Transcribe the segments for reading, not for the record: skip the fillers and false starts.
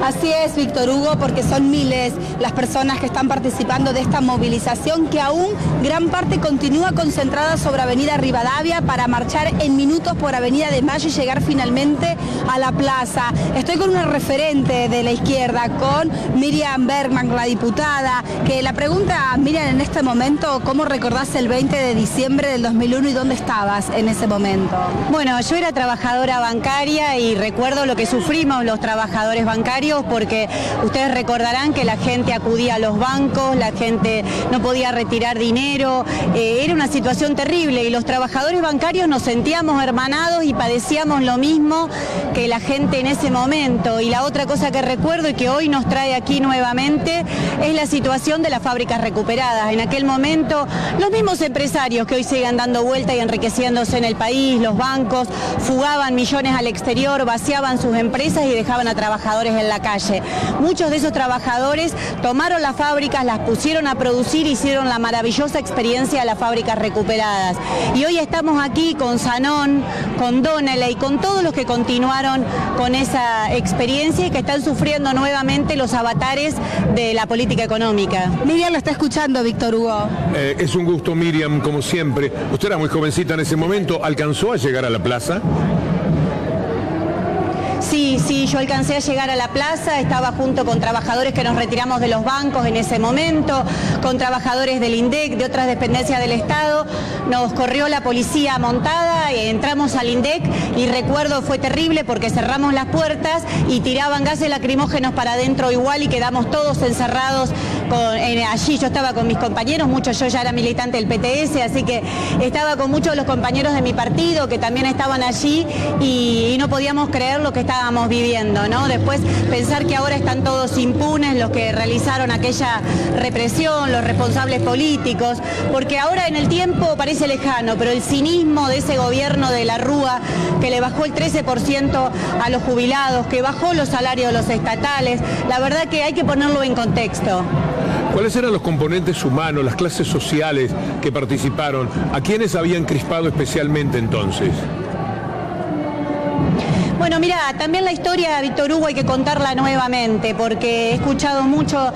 Así es, Víctor Hugo, porque son miles las personas que están participando de esta movilización que aún gran parte continúa concentrada sobre Avenida Rivadavia para marchar en minutos por Avenida de Mayo y llegar finalmente a la plaza. Estoy con una referente de la izquierda, con Miriam Bergman, la diputada, que la pregunta a Miriam en este momento, ¿cómo recordás el 20 de diciembre del 2001 y dónde estabas en ese momento? Bueno, yo era trabajadora bancaria y recuerdo lo que sufrimos los trabajadores bancarios, porque ustedes recordarán que la gente acudía a los bancos, la gente no podía retirar dinero, era una situación terrible y los trabajadores bancarios nos sentíamos hermanados y padecíamos lo mismo que la gente en ese momento. Y la otra cosa que recuerdo y que hoy nos trae aquí nuevamente es la situación de las fábricas recuperadas. En aquel momento los mismos empresarios que hoy siguen dando vuelta y enriqueciéndose en el país, los bancos, fugaban millones al exterior, vaciaban sus empresas y dejaban a trabajadores en la calle. Muchos de esos trabajadores tomaron las fábricas, las pusieron a producir, hicieron la maravillosa experiencia de las fábricas recuperadas. Y hoy estamos aquí con Sanón, con Donnelly, con todos los que continuaron con esa experiencia y que están sufriendo nuevamente los avatares de la política económica. Miriam lo está escuchando, Víctor Hugo. Es un gusto, Miriam, como siempre. Usted era muy jovencita en ese momento. ¿Alcanzó a llegar a la plaza? Sí, yo alcancé a llegar a la plaza, estaba junto con trabajadores que nos retiramos de los bancos en ese momento, con trabajadores del INDEC, de otras dependencias del Estado. Nos corrió la policía montada, entramos al INDEC y recuerdo fue terrible porque cerramos las puertas y tiraban gases lacrimógenos para adentro igual y quedamos todos encerrados allí. Yo estaba con mis compañeros, muchos, yo ya era militante del PTS, así que estaba con muchos de los compañeros de mi partido que también estaban allí y no podíamos creer lo que estábamos viviendo, ¿no? Después pensar que ahora están todos impunes los que realizaron aquella represión, los responsables políticos, porque ahora en el tiempo parece lejano, pero el cinismo de ese gobierno de la Rúa que le bajó el 13% a los jubilados, que bajó los salarios de los estatales, la verdad que hay que ponerlo en contexto. ¿Cuáles eran los componentes humanos, las clases sociales que participaron? ¿A quiénes habían crispado especialmente entonces? Bueno, mira, también la historia, Víctor Hugo, hay que contarla nuevamente, porque he escuchado mucho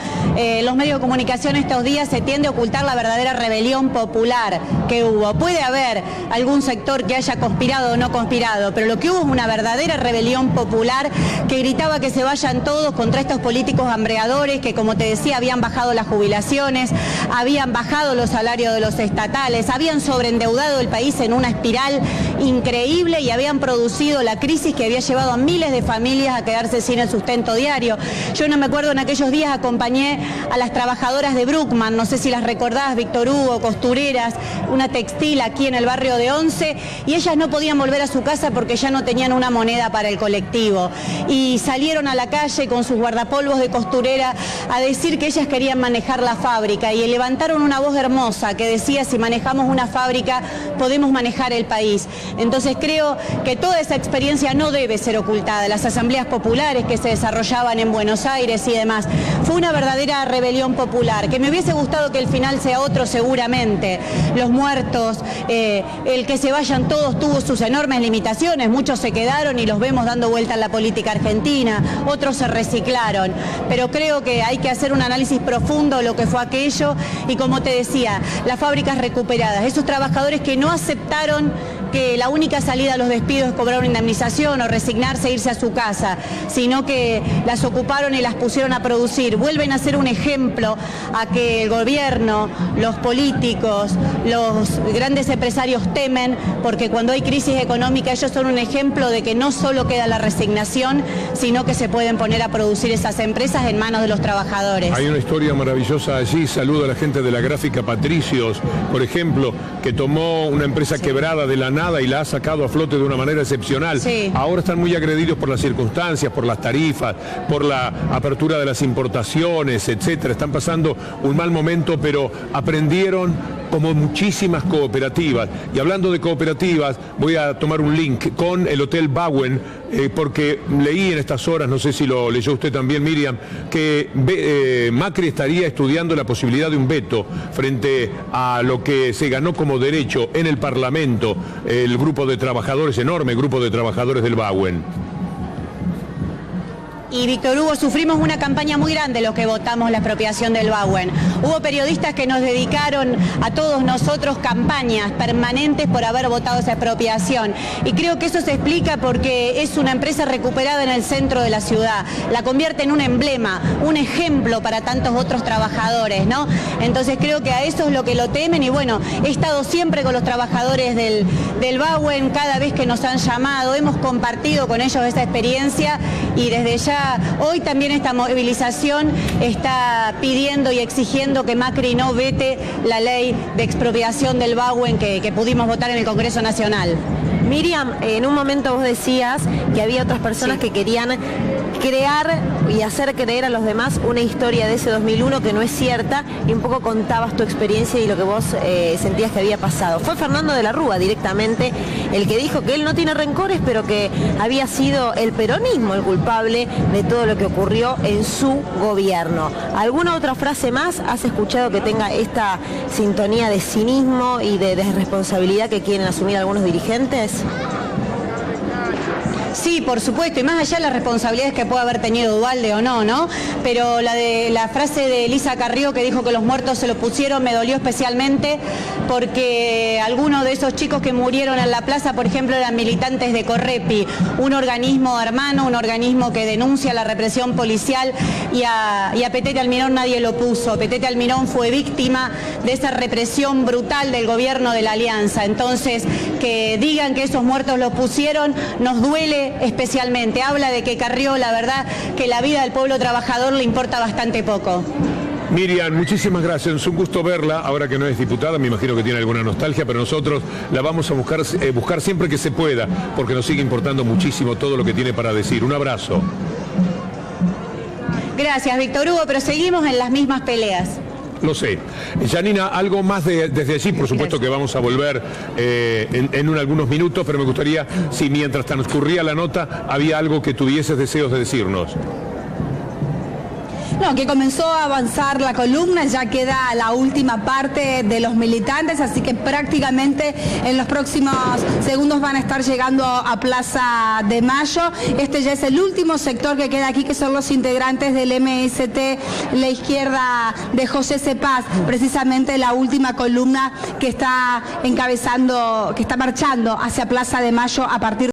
los medios de comunicación estos días, se tiende a ocultar la verdadera rebelión popular que hubo. Puede haber algún sector que haya conspirado o no conspirado, pero lo que hubo es una verdadera rebelión popular que gritaba que se vayan todos contra estos políticos hambreadores que, como te decía, habían bajado las jubilaciones, habían bajado los salarios de los estatales, habían sobreendeudado el país en una espiral increíble y habían producido la crisis que había llevado a miles de familias a quedarse sin el sustento diario. Yo no me acuerdo, en aquellos días acompañé a las trabajadoras de Bruckmann, no sé si las recordás, Víctor Hugo, costureras, una textil aquí en el barrio de Once, y ellas no podían volver a su casa porque ya no tenían una moneda para el colectivo. Y salieron a la calle con sus guardapolvos de costurera a decir que ellas querían manejar la fábrica y levantaron una voz hermosa que decía: si manejamos una fábrica podemos manejar el país. Entonces creo que toda esa experiencia no debe ser ocultada. Las asambleas populares que se desarrollaban en Buenos Aires y demás, fue una verdadera rebelión popular, que me hubiese gustado que el final sea otro seguramente. Los muertos, el que se vayan todos tuvo sus enormes limitaciones, muchos se quedaron y los vemos dando vuelta en la política argentina, otros se reciclaron, pero creo que hay que hacer un análisis profundo de lo que fue aquello y, como te decía, las fábricas recuperadas, esos trabajadores que no aceptaron que la única salida a los despidos es cobrar una indemnización o resignarse a irse a su casa, sino que las ocuparon y las pusieron a producir. Vuelven a ser un ejemplo a que el gobierno, los políticos, los grandes empresarios temen, porque cuando hay crisis económica ellos son un ejemplo de que no solo queda la resignación, sino que se pueden poner a producir esas empresas en manos de los trabajadores. Hay una historia maravillosa allí. Saludo a la gente de la gráfica Patricios, por ejemplo, que tomó una empresa quebrada de la nada y la ha sacado a flote de una manera excepcional. Sí. Ahora están muy agredidos por las circunstancias, por las tarifas, por la apertura de las importaciones, etcétera. Están pasando un mal momento, pero aprendieron como muchísimas cooperativas. Y hablando de cooperativas, voy a tomar un link con el Hotel Bauen, porque leí en estas horas, no sé si lo leyó usted también, Miriam, que Macri estaría estudiando la posibilidad de un veto frente a lo que se ganó como derecho en el Parlamento el grupo de trabajadores, enorme grupo de trabajadores del Bauen. Y Víctor Hugo, sufrimos una campaña muy grande los que votamos la expropiación del Bauen. Hubo periodistas que nos dedicaron a todos nosotros campañas permanentes por haber votado esa expropiación. Y creo que eso se explica porque es una empresa recuperada en el centro de la ciudad. La convierte en un emblema, un ejemplo para tantos otros trabajadores, ¿no? Entonces creo que a eso es lo que lo temen. Y bueno, he estado siempre con los trabajadores del Bauen, cada vez que nos han llamado, hemos compartido con ellos esa experiencia y desde ya hoy también esta movilización está pidiendo y exigiendo que Macri no vete la ley de expropiación del Bauen que pudimos votar en el Congreso Nacional. Miriam, en un momento vos decías que había otras personas que querían crear y hacer creer a los demás una historia de ese 2001 que no es cierta, y un poco contabas tu experiencia y lo que vos sentías que había pasado. Fue Fernando de la Rúa directamente el que dijo que él no tiene rencores, pero que había sido el peronismo el culpable de todo lo que ocurrió en su gobierno. ¿Alguna otra frase más has escuchado que tenga esta sintonía de cinismo y de desresponsabilidad que quieren asumir algunos dirigentes? Sí, por supuesto, y más allá de las responsabilidades que pueda haber tenido Duhalde o no, ¿no? Pero la frase de Elisa Carrió que dijo que los muertos se lo pusieron me dolió especialmente porque algunos de esos chicos que murieron en la plaza, por ejemplo, eran militantes de Correpi, un organismo hermano, un organismo que denuncia la represión policial, y a Petete Almirón nadie lo puso. Petete Almirón fue víctima de esa represión brutal del gobierno de la Alianza. Entonces, que digan que esos muertos los pusieron nos duele especialmente. Habla de que Carrió, la verdad, que la vida del pueblo trabajador le importa bastante poco. Miriam, muchísimas gracias, es un gusto verla, ahora que no es diputada, me imagino que tiene alguna nostalgia, pero nosotros la vamos a buscar siempre que se pueda, porque nos sigue importando muchísimo todo lo que tiene para decir. Un abrazo. Gracias, Víctor Hugo, pero seguimos en las mismas peleas. Lo sé. Janina, algo más desde allí, por supuesto que vamos a volver en algunos minutos, pero me gustaría, si mientras transcurría la nota, había algo que tuvieses deseos de decirnos. No, que comenzó a avanzar la columna, ya queda la última parte de los militantes, así que prácticamente en los próximos segundos van a estar llegando a Plaza de Mayo. Este ya es el último sector que queda aquí, que son los integrantes del MST, la izquierda de José Cepaz, precisamente la última columna que está encabezando, que está marchando hacia Plaza de Mayo a partir